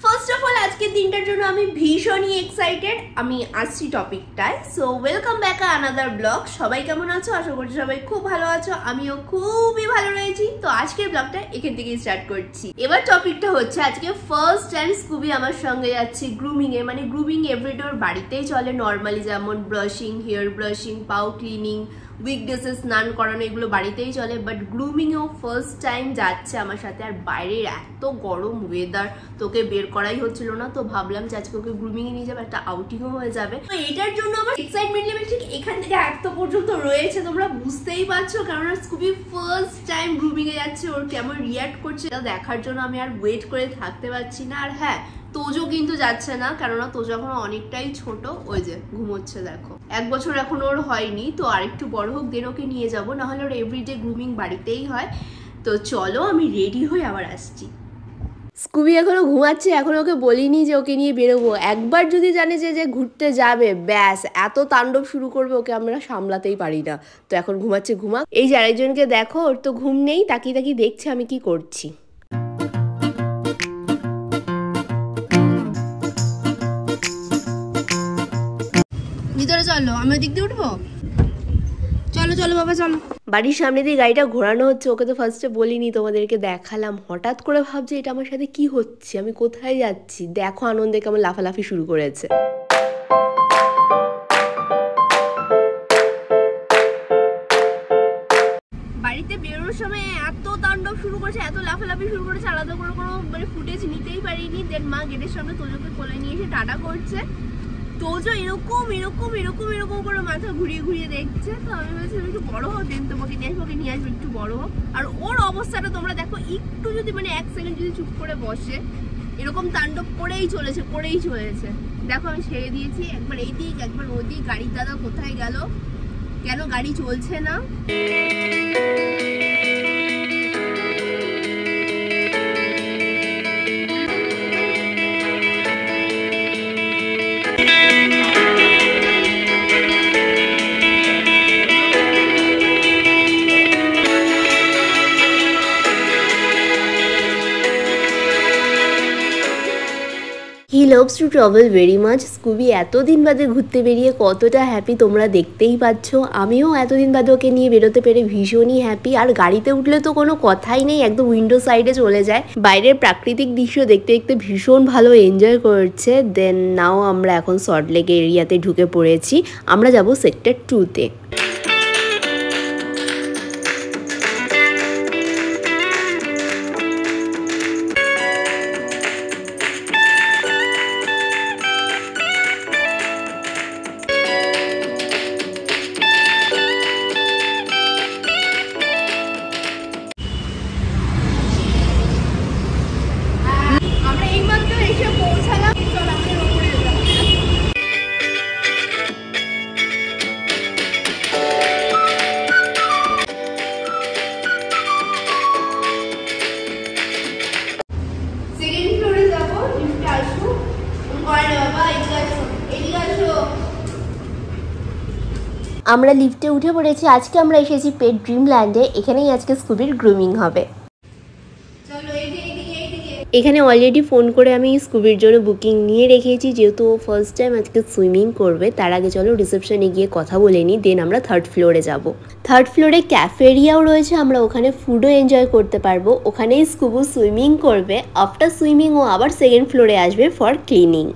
First of all আজকের দিনটার জন্য আমি ভীষণই এক্সাইটেড। আমি আসছি টপিকটায়। So welcome back another blog. সবাই কেমন আছো? আশা করছি সবাই খুব ভালো আছো, আমিও খুবই ভালো রয়েছি। তো আজকের ব্লগটা এখান থেকেই স্টার্ট করছি। এবার টপিকটা হচ্ছে আজকে ফার্স্ট টাইম স্কুবি আমার সঙ্গে যাচ্ছে গ্রুমিং এ। মানে গ্রুমিং এভরিডে ওর বাড়িতেই চলে নর্মালি, যেমন ব্রাশিং, হেয়ার ব্রাশিং, পাও ক্লিনিং, উইকডেসে স্নান করানো, এগুলো বাড়িতেই চলে। বাট গ্রুমিংয়েও ফার্স্ট টাইম যাচ্ছে আমার সাথে। আর বাইরের এত গরম ওয়েদার, তোকে বের করাই হচ্ছিল না। তো ভাবলাম যে আজকে ওকে গ্রুমিং এ নিয়ে যাবে, একটা আউটিংও হয়ে যাবে। তো এটার জন্য আমার এক্সাইটমেন্ট লেভেল ঠিক এখান থেকে এত পর্যন্ত রয়েছে, তোমরা বুঝতেই পারছো। কারণ স্কুবি ফার্স্ট টাইম গ্রুমিং এ যাচ্ছে, ওর কেমন রিয়াক্ট করছে এটা দেখার জন্য আমি আর ওয়েট করে থাকতে পারছি না। আর হ্যাঁ, তোজো কিন্তু যাচ্ছে না, কেননা তোজো এখন অনেকটাই ছোট। ওই যে ঘুমোচ্ছে, দেখো 1 বছর এখন ওর হয়নি। তো আরেকটু বড় হোক দেন ওকে নিয়ে যাবো, নাহলে ওর এভরিডে গ্রুমিং বাড়িতেই হয়। তো চলো আমি রেডি হয়ে আবার আসছি। স্কুবি এখনো ঘুমাচ্ছে, এখন ওকে বলিনি যে ওকে নিয়ে বেরোবো। একবার যদি জানে যে ঘুরতে যাবে, ব্যাস এত তাণ্ডব শুরু করবে, ওকে আমরা সামলাতেই পারি না। তো এখন ঘুমাচ্ছে, ঘুমাক। এই যে আরেকজনকে দেখো, ওর তো ঘুম নেই, তাকিয়ে তাকিয়ে দেখছে আমি কি করছি। ভিতরে চলো, আমি ওই দিক দিয়ে উঠবো। চলো চলো বাবা চলো। বাড়ির সামনে দিয়ে গাড়িটা ঘোরানো হচ্ছে। ওকে তো ফার্স্টে বলিনি, তোমাদেরকে দেখালাম। হঠাৎ করে ভাবছে এটা আমার সাথে কি হচ্ছে, আমি কোথায় যাচ্ছি। দেখো আনন্দে কেমন লাফালাফি শুরু করেছে। বাড়িতে বেরোনোর সময় এত তাণ্ডব শুরু করেছে, এত লাফালাফি শুরু করেছে, আলাদা করে কোনো মানে ফুটেজ নিতেই পারিনি। দেন মা গেটের সামনে তোজোকে কোলে নিয়ে এসে টাটা করছে। তোজো এরকম এরকম এরকম এরকম করে মাথা ঘুরিয়ে ঘুরিয়ে দেখছে। তো আমি বলছি একটু বড় হোক, দেন তোমাকে নিয়ে আসবো, ওকে নিয়ে আসবো, একটু বড় হোক। আর ওর অবস্থাটা তোমরা দেখো, একটু যদি মানে 1 সেকেন্ড যদি চুপ করে বসে, এরকম তাণ্ডব করেই চলেছে করেই চলেছে। দেখো আমি ছেড়ে দিয়েছি, একবার এইদিক একবার ওদিক। গাড়ির দাদা কোথায় গেল, কেন গাড়ি চলছে না? He loves to travel very much. Scooby এতদিন বাদে ঘুরতে বেরিয়ে কতটা হ্যাপি তোমরা দেখতেই পাচ্ছ। আমিও এতদিন বাদে ওকে নিয়ে বেরোতে পেরে ভীষণই হ্যাপি। আর গাড়িতে উঠলে তো কোনো কথাই নেই, একদম উইন্ডো সাইডে চলে যায়। বাইরের প্রাকৃতিক দৃশ্য দেখতে দেখতে ভীষণ ভালো এনজয় করছে। দেন নাও আমরা এখন সল্টলেক এরিয়াতে ঢুকে পড়েছি। আমরা যাব সেক্টর 2-তে। আমরা লিফটে উঠে পড়েছি। আজকে আমরা এসেছি পেট ড্রিমল্যান্ডে। এখানেই আজকে স্কুবির গ্রুমিং হবে। এখানে অলরেডি ফোন করে আমি স্কুবির জন্য বুকিং নিয়ে রেখেছি, যেহেতু ও ফার্স্ট টাইম আজকে সুইমিং করবে। তার আগে চলো রিসেপশনে গিয়ে কথা বলে নিই, দেন আমরা 3rd ফ্লোরে যাব। 3rd ফ্লোরে ক্যাফেরিয়াও রয়েছে, আমরা ওখানে ফুডও এনজয় করতে পারবো। ওখানেই স্কুবু সুইমিং করবে। আফটার সুইমিং ও আবার 2nd ফ্লোরে আসবে ফর ক্লিনিং।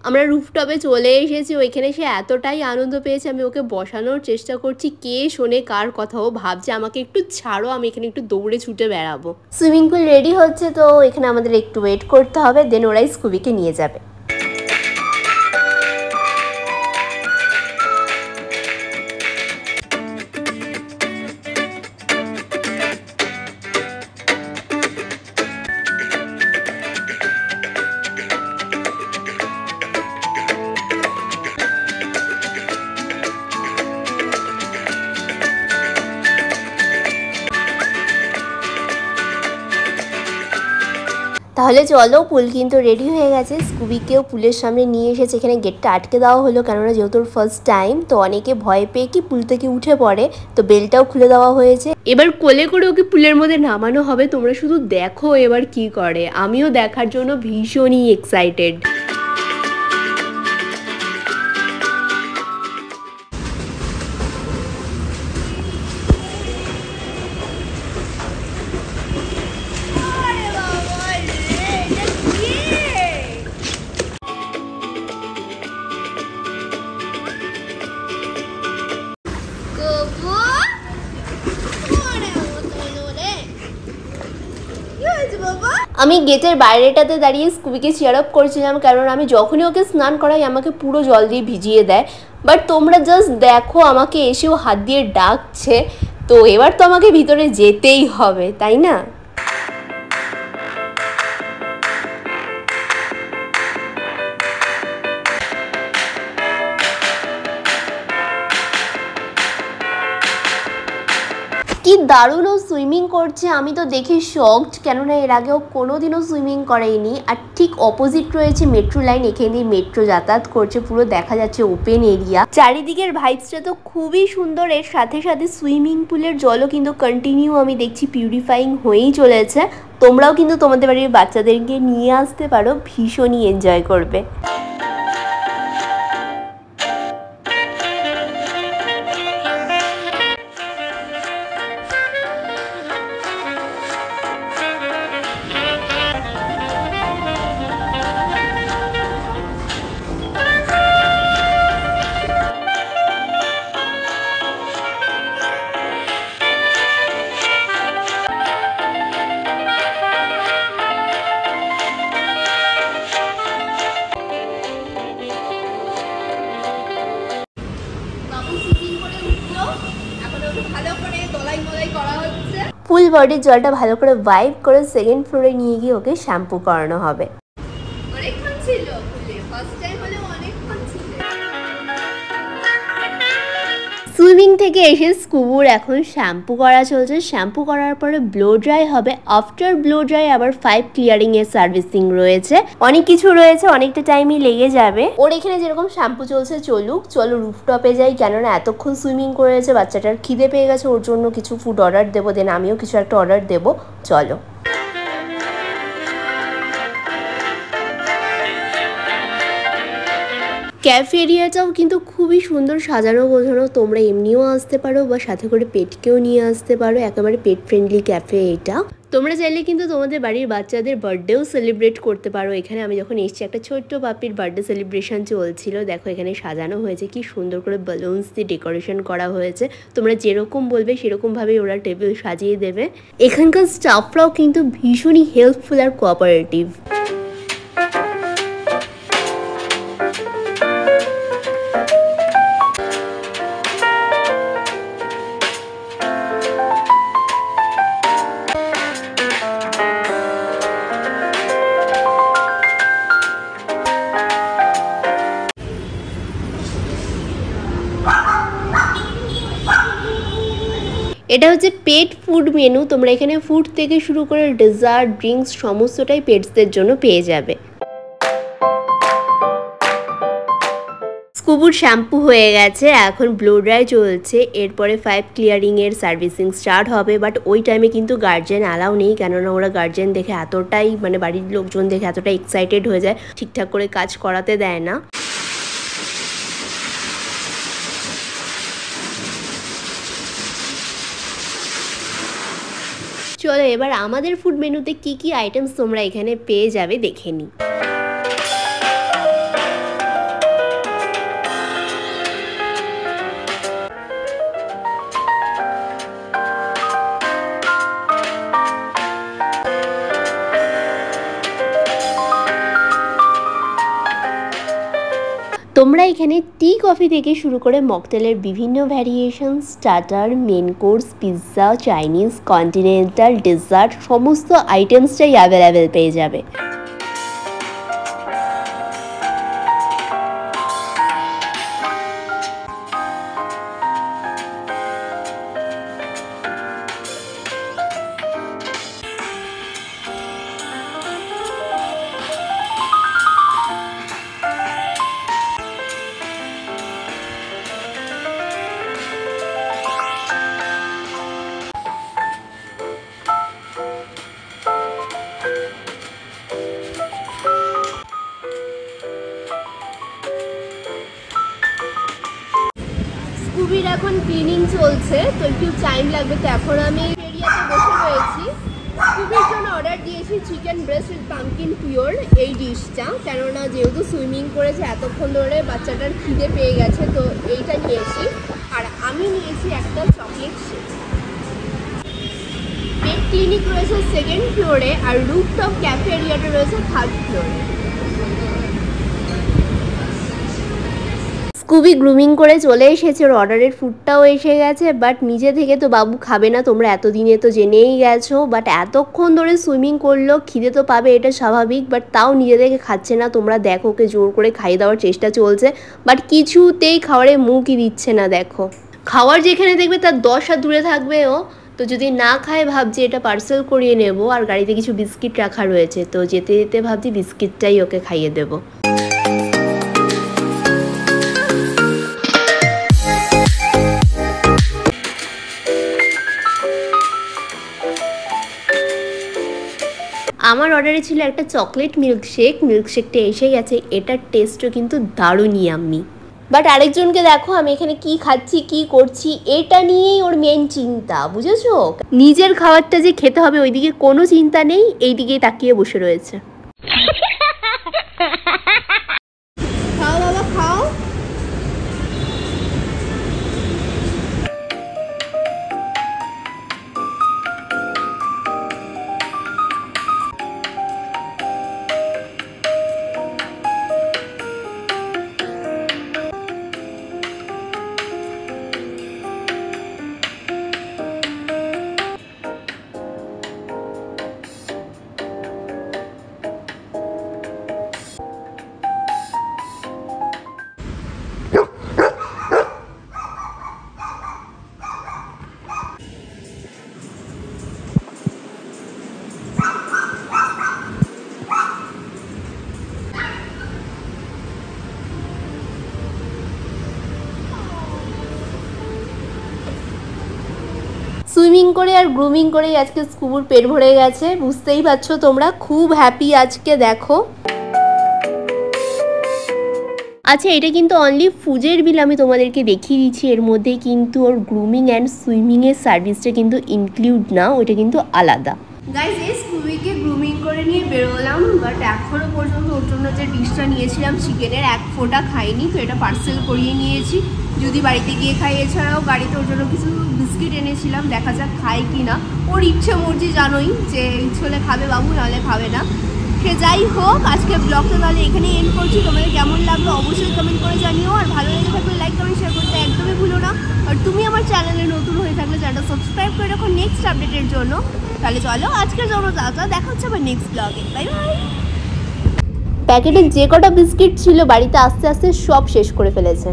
আমরা রুফটপে চলে এসেছি। ওইখানে সে এতটাই আনন্দ পেয়েছে, আমি ওকে বসানোর চেষ্টা করছি। কে শোনে কার কথা? ও ভাবছে আমাকে একটু ছাড়ো, আমি এখানে একটু দৌড়ে ছুটে বেড়াবো। সুইমিং পুল রেডি হচ্ছে, তো এখানে আমাদের একটু ওয়েট করতে হবে। দেন ওরাই স্কুবিকে নিয়ে যাবে। তাহলে চলো, পুল কিন্তু রেডি হয়ে গেছে। স্কুবিকেও পুলের সামনে নিয়ে এসেছে। এখানে গেটটা আটকে দেওয়া হলো, কেননা যেহেতু ফার্স্ট টাইম, তো অনেকে ভয় পেয়ে কি পুল থেকে উঠে পড়ে, তো বেলটাও খুলে দেওয়া হয়েছে। এবার কোলে করে ওকে পুলের মধ্যে নামানো হবে। তোমরা শুধু দেখো এবার কি করে। আমিও দেখার জন্য ভীষণই এক্সাইটেড। আমি গেটের বাইরেটাতে দাঁড়িয়ে স্কুবিকে চিয়ার আপ করছিলাম, কারণ আমি যখনই ওকে স্নান করাই আমাকে পুরো জল দিয়ে ভিজিয়ে দেয়। বাট তোমরা জাস্ট দেখো, আমাকে এসেও হাত দিয়ে ডাকছে। তো এবার তো আমাকে ভিতরে যেতেই হবে, তাই না? কি দারুণ ও সুইমিং করছে। আমি তো দেখে শকড, কেননা এর আগেও কোনোদিনও সুইমিং করেনি। আর ঠিক অপোজিট রয়েছে মেট্রো লাইন, এখানে দিয়ে মেট্রো যাতায়াত করছে। পুরো দেখা যাচ্ছে ওপেন এরিয়া। চারিদিকের ভাইবসটা তো খুবই সুন্দর। এর সাথে সাথে সুইমিং পুলের জলও কিন্তু কন্টিনিউ আমি দেখছি পিউরিফাইং হয়েই চলেছে। তোমরাও কিন্তু তোমাদের বাড়ির বাচ্চাদেরকে নিয়ে আসতে পারো, ভীষণই এনজয় করবে। ফুল বডির জলটা ভালো করে ওয়াইপ করে সেকেন্ড ফ্লোরে নিয়ে গিয়ে ওকে শ্যাম্পু করানো হবে। সুইমিং থেকে এসে স্কুবুর এখন শ্যাম্পু করা চলছে। শ্যাম্পু করার পরে ব্লো ড্রাই হবে। আফটার ব্লো ড্রাই আবার 5 ক্লিয়ারিং এর সার্ভিসিং রয়েছে। অনেক কিছু রয়েছে, অনেকটা টাইমই লেগে যাবে। ওর এখানে যেরকম শ্যাম্পু চলছে চলুক, চলো রুফটপে যাই, কেননা এতক্ষণ সুইমিং করেছে, বাচ্চাটার খিদে পেয়ে গেছে। ওর জন্য কিছু ফুড অর্ডার দেবো, দেন আমিও কিছু একটা অর্ডার দেবো। চলো। ক্যাফে এরিয়াটাও কিন্তু খুবই সুন্দর সাজানো গোছানো। তোমরা এমনিও আসতে পারো বা সাথে করে পেটকেও নিয়ে আসতে পারো। একেবারে পেট ফ্রেন্ডলি ক্যাফে এটা। তোমরা চাইলে কিন্তু তোমাদের বাড়ির বাচ্চাদের বার্থডেও সেলিব্রেট করতে পারো। এখানে আমি যখন এসেছি একটা ছোট্ট পাপির বার্থডে সেলিব্রেশন চলছিল। দেখো এখানে সাজানো হয়েছে, কি সুন্দর করে বালুনস দিয়ে ডেকোরেশন করা হয়েছে। তোমরা যেরকম বলবে সেরকমভাবেই ওরা টেবিল সাজিয়ে দেবে। এখানকার স্টাফরাও কিন্তু ভীষণই হেল্পফুল আর কোঅপারেটিভ। এটা হচ্ছে পেট ফুড মেনু। তোমরা এখানে ফুড থেকে শুরু করে ডেজার্ট, ড্রিঙ্কস সমস্তটাই পেটসদের জন্য পেয়ে যাবে। স্কুবুর শ্যাম্পু হয়ে গেছে, এখন ব্লো ড্রাই চলছে। এরপরে 5 ক্লিয়ারিং এর সার্ভিসিং স্টার্ট হবে। বাট ওই টাইমে কিন্তু গার্জেন অ্যালাউ নেই, কেননা ওরা গার্জেন দেখে এতটাই বাড়ির লোকজন দেখে এতটাই এক্সাইটেড হয়ে যায়, ঠিকঠাক করে কাজ করাতে দেয় না। চলো এবার আমাদের ফুড মেনুতে কি কি আইটেমস তোমরা এখানে পেয়ে যাবে দেখে নিই। তোমরা এখানে টি কফি থেকে শুরু করে মকটেলের বিভিন্ন variation, starter, main course, pizza, Chinese, continental, dessert সমস্ত আইটেমসটাই অ্যাভেলেবেল পেয়ে যাবে। এখন ক্লিনিং চলছে, তো একটু টাইম লাগবে। তো এখন আমি এরিয়াতে বসে রয়েছি। স্কুবির জন্য অর্ডার দিয়েছি chicken breast with pumpkin pure এই ডিশটা, কেননা যেহেতু সুইমিং করেছে এতক্ষণ ধরে বাচ্চাটার খিদে পেয়ে গেছে, তো এইটা নিয়েছি। আর আমি নিয়েছি একটা চকলেট শেক। পেট ক্লিনিক রয়েছে 2nd ফ্লোরে আর রুফটপ ক্যাফে এরিয়াটা রয়েছে 3rd ফ্লোরে। স্কুবি গ্রুমিং করে চলে এসেছে, ওর অর্ডারের ফুডটাও এসে গেছে। বাট নিজে থেকে তো বাবু খাবে না, তোমরা এতদিনে তো জেনেই গেছো। বাট এতক্ষণ ধরে সুইমিং করলো, খিদে তো পাবে, এটা স্বাভাবিক। বাট তাও নিজে থেকে খাচ্ছে না। তোমরা দেখো, ওকে জোর করে খাইয়ে দেওয়ার চেষ্টা চলছে, বাট কিছুতেই খাবারে মুখই দিচ্ছে না। দেখো, খাওয়ার যেখানে দেখবে তার 10 হাত দূরে থাকবে ও। তো যদি না খায় ভাবছি এটা পার্সেল করিয়ে নেব। আর গাড়িতে কিছু বিস্কিট রাখা রয়েছে, তো যেতে যেতে ভাবছি বিস্কিটটাই ওকে খাইয়ে দেবো। আমার অর্ডারে ছিল একটা চকলেট মিল্কশেকটা এসে গেছে। এটার টেস্টও কিন্তু দারুণ ইয়াম্মি। বাট আরেকজনকে দেখো আমি এখানে কি খাচ্ছি কি করছি, এটা নিয়েই ওর মেন চিন্তা, বুঝেছো? নিজের খাবারটা যে খেতে হবে ওইদিকে কোনো চিন্তা নেই, এইদিকেই তাকিয়ে বসে রয়েছে। খাও বাবা খাও। সুইমিং করে আর গ্রুমিং করেই আজকে স্কুবুর পেট ভরে গেছে, বুঝতেই পারছো তোমরা। খুব হ্যাপি আজকে, দেখো। আচ্ছা, এটা কিন্তু অনলি ফুডের বিল আমি তোমাদেরকে দেখিয়ে দিচ্ছি। এর মধ্যে কিন্তু ওর গ্রুমিং অ্যান্ড সুইমিংয়ের সার্ভিসটা কিন্তু ইনক্লুড না, ওইটা কিন্তু আলাদা। গাইস, এই স্কুবিকে গ্রুমিং করে নিয়ে বেরোলাম, বাট এখনও পর্যন্ত ওর জন্য যে ডিশটা নিয়েছিলাম চিকেনের, এক ফোঁটা খাইনি। তো এটা পার্সেল করিয়ে নিয়েছি, যদি বাড়িতে গিয়ে খাই। এছাড়াও গাড়িতে ওর জন্য কিছু বিস্কিট এনেছিলাম, দেখা যাক খায় কি না। ওর ইচ্ছে মর্জি জানোই, যে ইচ্ছে হলে খাবে বাবু, নাহলে খাবে না। সে যাই হোক, আজকে ব্লগটা তাহলে এখানে এন্ড করছি। তোমাদের কেমন লাগলো অবশ্যই কমেন্ট করে জানিও। আর ভালো লেগে থাকলে লাইক কমেন্ট শেয়ার করতে একদমই ভুলো না। আর তুমি আমার চ্যানেলে নতুন হয়ে থাকলে চ্যানেলটা সাবস্ক্রাইব করে রাখো নেক্সট আপডেটের জন্য। তাহলে চলো আজকের জন্য দেখা হচ্ছে আবার নেক্সট ব্লগে। Bye bye. প্যাকেটে যে কটা বিস্কিট ছিল বাড়িতে আস্তে আস্তে সব শেষ করে ফেলেছে।